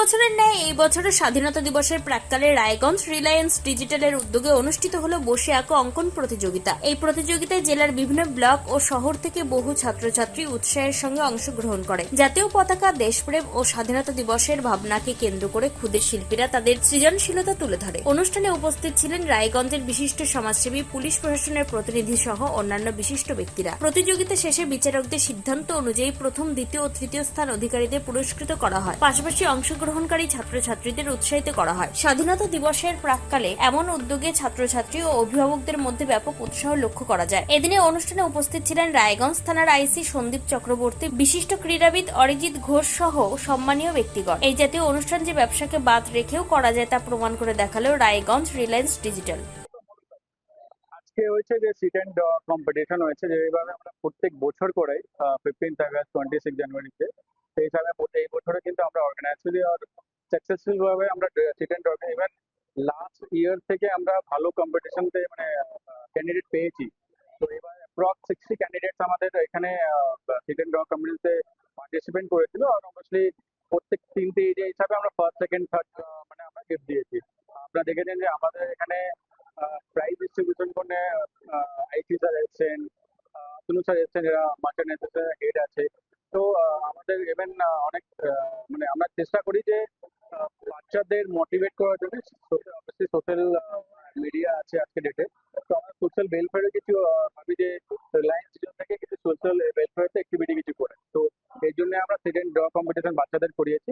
বছরের ন্যায় এই বছরের স্বাধীনতা দিবসের প্রাক্কালে রায়গঞ্জ রিলায়েন্স ডিজিটালের উদ্যোগে অনুষ্ঠিত হলো বসে আঁকো অঙ্কন প্রতিযোগিতা। এই প্রতিযোগিতায় জেলার বিভিন্ন ব্লক ও শহর থেকে বহু ছাত্রছাত্রী উৎসাহের সঙ্গে অংশগ্রহণ করে। জাতীয় পতাকা, দেশপ্রেম ও স্বাধীনতা দিবসের ভাবনাকে কেন্দ্র করে ক্ষুদে শিল্পীরা তাদের সৃজনশীলতা তুলে ধরে। অনুষ্ঠানে উপস্থিত ছিলেন রায়গঞ্জের বিশিষ্ট সমাজসেবী, পুলিশ প্রশাসনের প্রতিনিধি সহ অন্যান্য বিশিষ্ট ব্যক্তিরা। প্রতিযোগিতা শেষে বিচারকদের সিদ্ধান্ত অনুযায়ী প্রথম, দ্বিতীয় ও তৃতীয় স্থান অধিকারীদের পুরস্কৃত করা হয়। পাশাপাশি অংশগ্রহণকারী ছাত্রছাত্রীদের উৎসাহিত করা হয়। স্বাধীনতা দিবসের প্রাক্কালে এমন উদ্যোগে ছাত্রছাত্রী ও অভিভাবকদের মধ্যে ব্যাপক উৎসাহ লক্ষ্য করা যায়। এদিনে অনুষ্ঠানে উপস্থিত ছিলেন রায়গঞ্জ থানার আইসি সন্দীপ চক্রবর্তী, বিশিষ্ট ক্রীড়াবিদ অরিজিৎ ঘোষ সহ সম্মানীয় ব্যক্তিগণ। এই জাতীয় অনুষ্ঠান যে ব্যবসাকে বাদ রেখেও করা যায় তা প্রমাণ করে দেখালো রায়গঞ্জ রিলায়েন্স ডিজিটাল। আজকে হয়েছে যে সিট অ্যান্ড কম্পিটিশন হয়েছে, যেভাবে আমরা প্রত্যেক বছর করাই 15th আগস্ট 26 জানুয়ারিতে। সেই হিসাবে এই বছরে কিন্তু আমরা অর্গানাইজলি আর সাকসেসফুল ভাবে আমরা seat and even last year থেকে আমরা ভালো কম্পিটিশনতে মানে ক্যান্ডিডেট পেয়েছি। তো এবার অ্যাপ্রক্স 60 ক্যান্ডিডেটস আমাদের এখানে সিট অ্যান্ড কম্পিটিশনে পার্টিসিপেট করেছিল। আর অবভিয়াসলি প্রত্যেক তিনটে এরিয়া হিসাবে আমরা ফার্স্ট, সেকেন্ড, থার্ড মানে আমরা গিফট দিয়েছি। আপনারা দেখেছেন যে আমাদের এখানে প্রাইজ ডিস্ট্রিবিউশন করে আইসি স্যার এসেছেন, তুনু স্যার এসেছেন, যারা মার্চেন্ট অ্যাসোসিয়েশনের হেড আছে। তো আমাদের ইভেন অনেক মানে আমরা চেষ্টা করি যে বাচ্চাদের মোটিভেট করার জন্য অবশ্যই সোশ্যাল মিডিয়া আছে আজকে ডেটে। তো আমরা সোশ্যাল ওয়েলফেয়ারে কিছু ভাবি যে রিলায়েন্স থেকে কিছু সোশ্যাল ওয়েলফেয়ার অ্যাক্টিভিটি কিছু করে। তো এই জন্য আমরা সেকেন্ড ড্র কম্পিটিশন বাচ্চাদের করিয়েছি।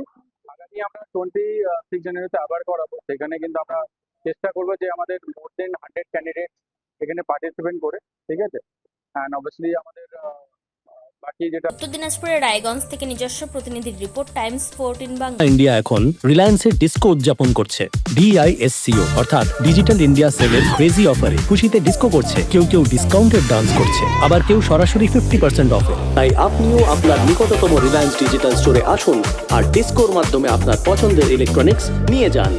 আগামী আমরা 26 জানুয়ারিতে আবার করাবো। সেখানে কিন্তু আমরা চেষ্টা করবো যে আমাদের মোর দেন 100 ক্যান্ডিডেট এখানে পার্টিসিপেট করে, ঠিক আছে। অ্যান্ড অবভিয়াসলি আমাদের বাকি যেটা উত্তর দিনাজপুরের রায়গঞ্জ থেকে নিজস্ব প্রতিনিধির রিপোর্ট, টাইমস 14 বাংলা। ইন্ডিয়া এখন রিলায়েন্সের ডিস্কো উদযাপন করছে। DISCO অর্থাৎ ডিজিটাল ইন্ডিয়া সেলের ক্রেজি অফারে খুশিতে ডিস্কো করছে। কেউ কেউ ডিসকাউন্টেড ডান্স করছে, আবার কেউ সরাসরি 50% অফে। তাই আপনিও আপনার নিকটতম রিলায়েন্স ডিজিটাল স্টোরে আসুন আর ডিস্কোর মাধ্যমে আপনার পছন্দের ইলেকট্রনিক্স নিয়ে যান।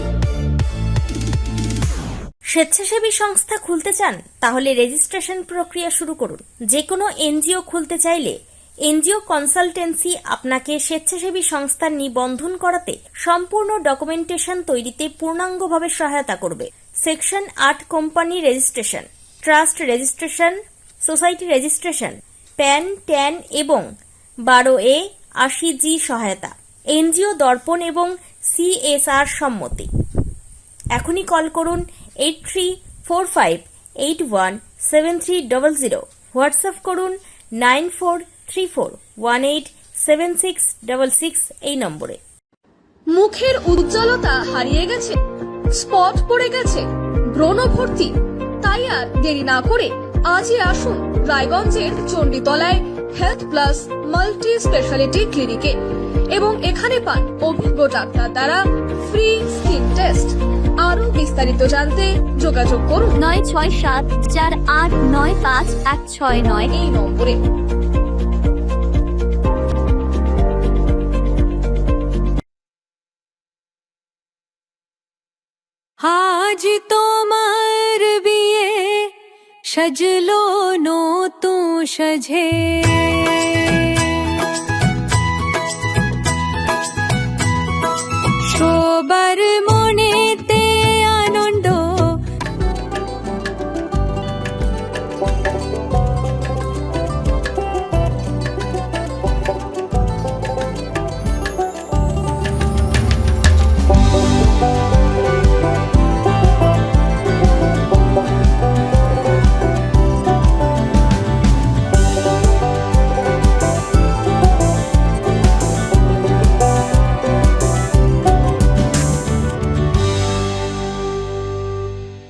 স্বেচ্ছাসেবী সংস্থা খুলতে চান? তাহলে রেজিস্ট্রেশন প্রক্রিয়া শুরু করুন। যে কোনো এনজিও খুলতে চাইলে এনজিও কনসালটেন্সি আপনাকে স্বেচ্ছাসেবী সংস্থার নিবন্ধন করাতে সম্পূর্ণ ডকুমেন্টেশন তৈরিতে পূর্ণাঙ্গভাবে সহায়তা করবে। Section 8 company registration, trust registration, society registration, pan, tan এবং 12A 80G সহায়তা, এনজিও দর্পণ এবং CSR সম্মতি। এখনই কল করুন 8345817300, হোয়াটসঅ্যাপ করুন 9434187666 এই নম্বরে। মুখের উজ্জ্বলতা হারিয়ে গেছে, স্পট পড়ে গেছে, ব্রণ ভর্তি, তাই আর দেরি না করে আজই আসুন রায়গঞ্জের চণ্ডীতলায় হেলথ প্লাস মাল্টি স্পেশালিটি ক্লিনিকে এবং এখানে পান অভিজ্ঞ ডাক্তার দ্বারা ফ্রি স্কিন টেস্ট। আরো বিস্তারিত জানতে যোগাযোগ করুন 9674895169 এই নম্বরে। আজ তোমার বিয়ে সাজলো নতুন সাজে।